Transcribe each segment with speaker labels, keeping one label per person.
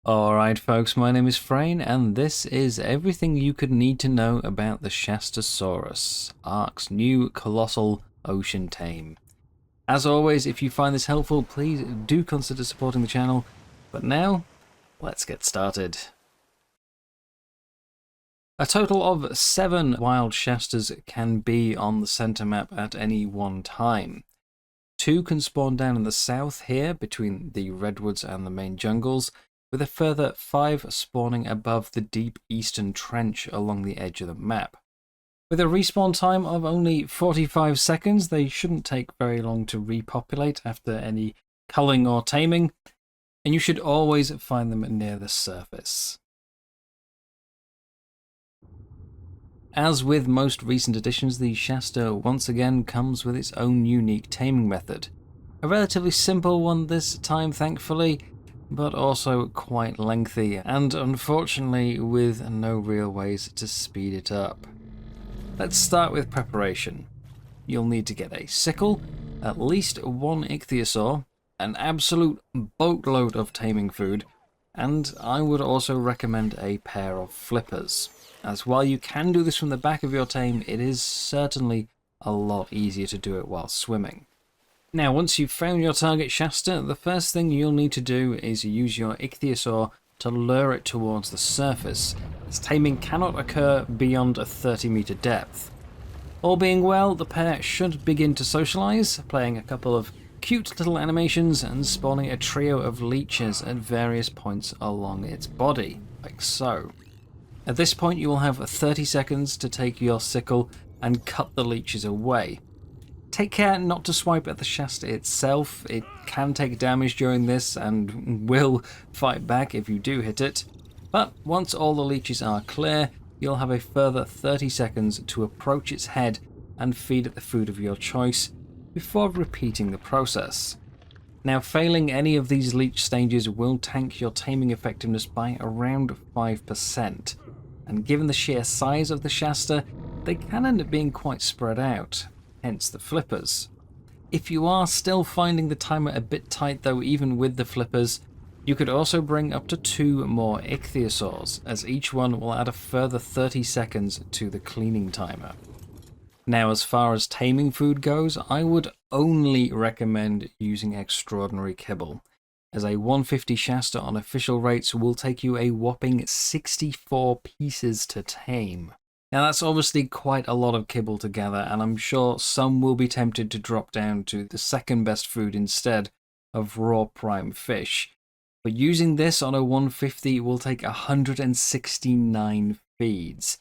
Speaker 1: Alright folks, my name is Freyn, and this is everything you could need to know about the Shastasaurus, ARK's new colossal ocean tame. As always, if you find this helpful, please do consider supporting the channel, but now, let's get started. A total of 7 wild Shastas can be on the center map at any one time. 2 can spawn down in the south here, between the redwoods and the main jungles, with a further 5 spawning above the deep eastern trench along the edge of the map. With a respawn time of only 45 seconds, they shouldn't take very long to repopulate after any culling or taming, and you should always find them near the surface. As with most recent additions, the Shasta once again comes with its own unique taming method. A relatively simple one this time, thankfully, but also quite lengthy, and unfortunately with no real ways to speed it up. Let's start with preparation. You'll need to get a sickle, at least 1 ichthyosaur, an absolute boatload of taming food, and I would also recommend a pair of flippers, as while you can do this from the back of your tame, it is certainly a lot easier to do it while swimming. Now, once you've found your target Shasta, the first thing you'll need to do is use your ichthyosaur to lure it towards the surface, as taming cannot occur beyond a 30-meter depth. All being well, the pair should begin to socialize, playing a couple of cute little animations and spawning a trio of leeches at various points along its body, like so. At this point, you will have 30 seconds to take your sickle and cut the leeches away. Take care not to swipe at the Shasta itself. It can take damage during this and will fight back if you do hit it. But once all the leeches are clear, you'll have a further 30 seconds to approach its head and feed it the food of your choice before repeating the process. Now, failing any of these leech stages will tank your taming effectiveness by around 5%. And given the sheer size of the Shasta, they can end up being quite spread out. Hence the flippers. If you are still finding the timer a bit tight though, even with the flippers, you could also bring up to 2 more ichthyosaurs, as each one will add a further 30 seconds to the cleaning timer. Now, as far as taming food goes, I would only recommend using extraordinary kibble, as a 150 Shasta on official rates will take you a whopping 64 pieces to tame. Now, that's obviously quite a lot of kibble to gather, and I'm sure some will be tempted to drop down to the second best food instead of raw prime fish. But using this on a 150 will take 169 feeds.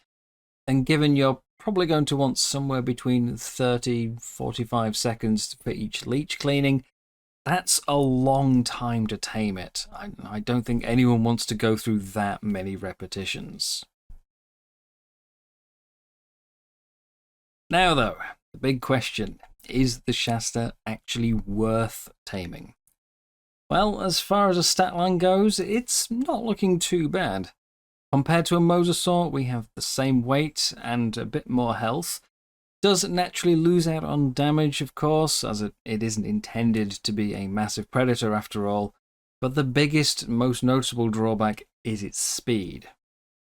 Speaker 1: And given you're probably going to want somewhere between 30-45 seconds for each leech cleaning, that's a long time to tame it. I don't think anyone wants to go through that many repetitions. Now though, the big question, is the Shasta actually worth taming? Well, as far as a stat line goes, it's not looking too bad. Compared to a mosasaur, we have the same weight and a bit more health. Does naturally lose out on damage, of course, as it isn't intended to be a massive predator after all, but the biggest, most noticeable drawback is its speed.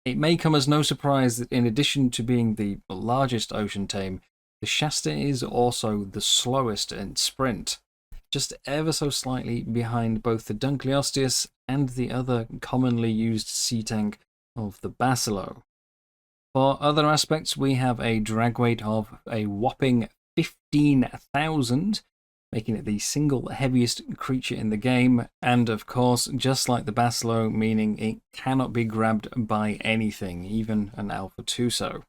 Speaker 1: It may come as no surprise that in addition to being the largest ocean tame, the Shasta is also the slowest in sprint, just ever so slightly behind both the Dunkleosteus and the other commonly used sea tank of the Basilow. For other aspects, we have a drag weight of a whopping 15,000, making it the single heaviest creature in the game, and of course, just like the Basilow, meaning it cannot be grabbed by anything, even an Alpha Tuso.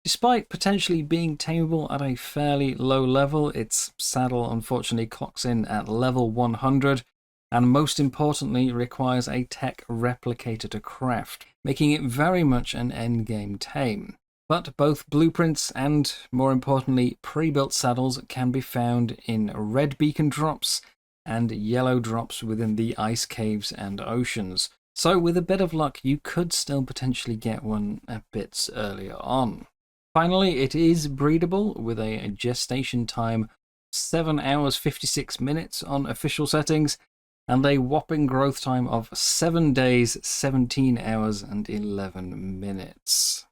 Speaker 1: Despite potentially being tameable at a fairly low level, its saddle unfortunately clocks in at level 100, and most importantly requires a tech replicator to craft, making it very much an endgame tame. But both blueprints and, more importantly, pre-built saddles can be found in red beacon drops and yellow drops within the ice caves and oceans. So with a bit of luck, you could still potentially get one a bit earlier on. Finally, it is breedable with a gestation time 7 hours 56 minutes on official settings, and a whopping growth time of 7 days, 17 hours, and 11 minutes.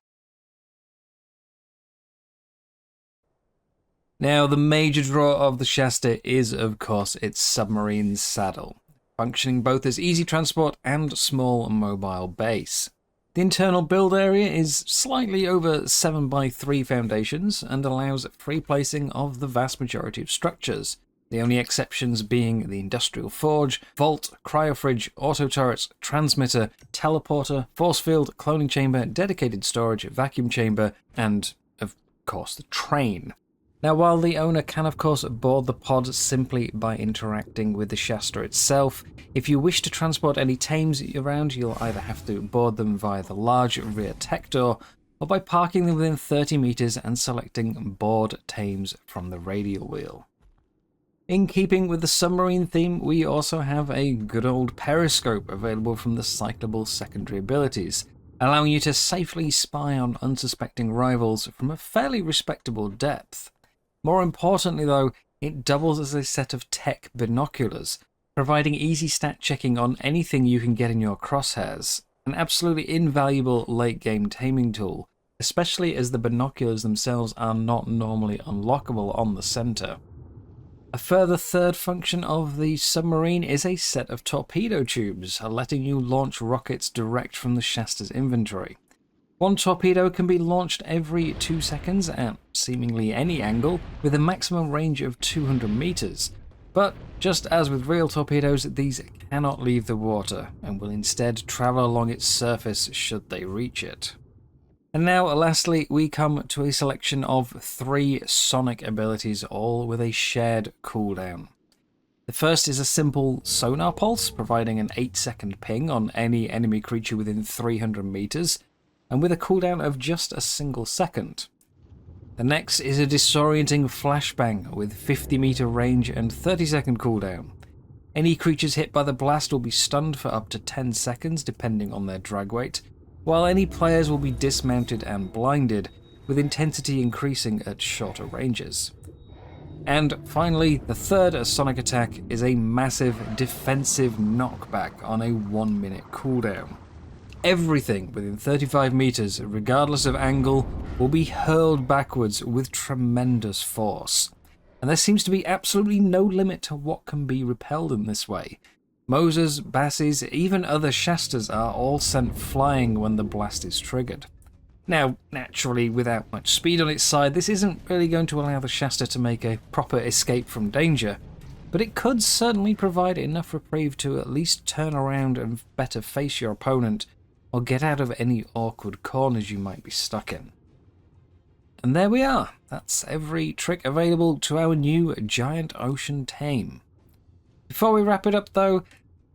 Speaker 1: Now, the major draw of the Shasta is, of course, its submarine saddle, functioning both as easy transport and small mobile base. The internal build area is slightly over 7 by 3 foundations and allows free placing of the vast majority of structures, the only exceptions being the industrial forge, vault, cryofridge, auto turrets, transmitter, teleporter, force field, cloning chamber, dedicated storage, vacuum chamber, and, of course, the train. Now, while the owner can of course board the pod simply by interacting with the Shasta itself, if you wish to transport any tames around, you'll either have to board them via the large rear tech door, or by parking them within 30 meters and selecting board tames from the radial wheel. In keeping with the submarine theme, we also have a good old periscope available from the cyclable secondary abilities, allowing you to safely spy on unsuspecting rivals from a fairly respectable depth. More importantly though, it doubles as a set of tech binoculars, providing easy stat checking on anything you can get in your crosshairs, an absolutely invaluable late game taming tool, especially as the binoculars themselves are not normally unlockable on the center. A further third function of the submarine is a set of torpedo tubes, letting you launch rockets direct from the Shasta's inventory. One torpedo can be launched every 2 seconds at seemingly any angle, with a maximum range of 200 meters. But just as with real torpedoes, these cannot leave the water, and will instead travel along its surface should they reach it. And now, lastly, we come to a selection of 3 sonic abilities, all with a shared cooldown. The first is a simple sonar pulse, providing an 8-second ping on any enemy creature within 300 meters, and with a cooldown of just a single second. The next is a disorienting flashbang with 50-meter range and 30-second cooldown. Any creatures hit by the blast will be stunned for up to 10 seconds depending on their drag weight, while any players will be dismounted and blinded, with intensity increasing at shorter ranges. And finally, the third sonic attack is a massive defensive knockback on a 1-minute cooldown. Everything within 35 meters, regardless of angle, will be hurled backwards with tremendous force. And there seems to be absolutely no limit to what can be repelled in this way. Mosers, Bassies, even other Shastas are all sent flying when the blast is triggered. Now, naturally, without much speed on its side, this isn't really going to allow the Shasta to make a proper escape from danger, but it could certainly provide enough reprieve to at least turn around and better face your opponent, or get out of any awkward corners you might be stuck in. And there we are. That's every trick available to our new Giant Ocean Tame. Before we wrap it up though,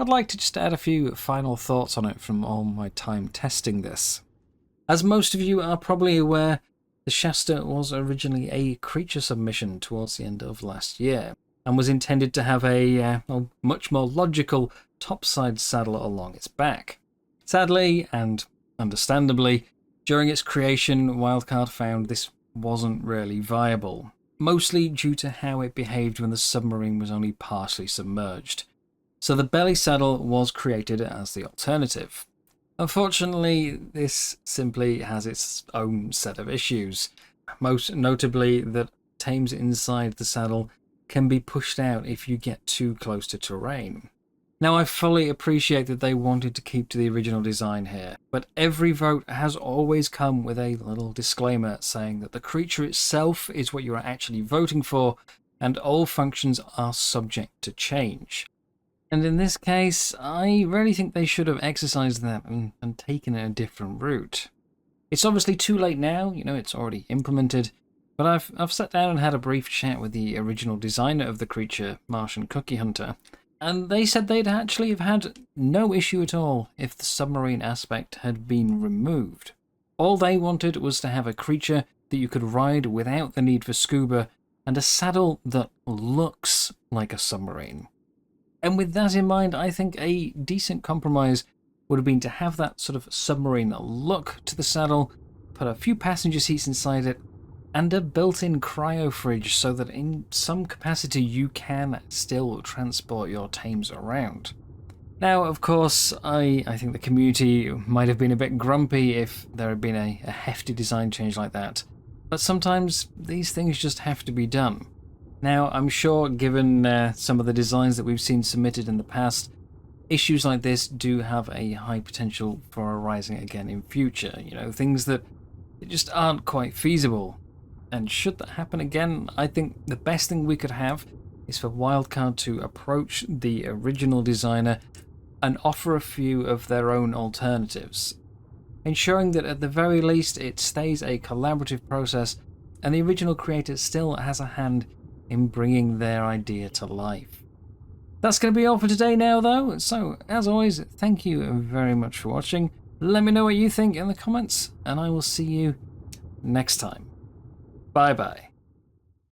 Speaker 1: I'd like to just add a few final thoughts on it from all my time testing this. As most of you are probably aware, the Shasta was originally a creature submission towards the end of last year, and was intended to have a much more logical topside saddle along its back. Sadly, and understandably, during its creation, Wildcard found this wasn't really viable, mostly due to how it behaved when the submarine was only partially submerged. So the belly saddle was created as the alternative. Unfortunately, this simply has its own set of issues, most notably that tames inside the saddle can be pushed out if you get too close to terrain. Now, I fully appreciate that they wanted to keep to the original design here, but every vote has always come with a little disclaimer saying that the creature itself is what you are actually voting for, and all functions are subject to change. And in this case, I really think they should have exercised that and taken a different route. It's obviously too late now, it's already implemented, but I've sat down and had a brief chat with the original designer of the creature, Martian Cookie Hunter, and they said they'd actually have had no issue at all if the submarine aspect had been removed. All they wanted was to have a creature that you could ride without the need for scuba, and a saddle that looks like a submarine. And with that in mind, I think a decent compromise would have been to have that sort of submarine look to the saddle, put a few passenger seats inside it, and a built-in cryo fridge so that in some capacity you can still transport your tames around. Now, of course, I think the community might have been a bit grumpy if there had been a hefty design change like that, but sometimes these things just have to be done. Now, I'm sure given some of the designs that we've seen submitted in the past, issues like this do have a high potential for arising again in future, you know, things that just aren't quite feasible. And should that happen again, I think the best thing we could have is for Wildcard to approach the original designer and offer a few of their own alternatives, ensuring that at the very least it stays a collaborative process and the original creator still has a hand in bringing their idea to life. That's going to be all for today now though, so as always, thank you very much for watching. Let me know what you think in the comments, and I will see you next time. Bye bye.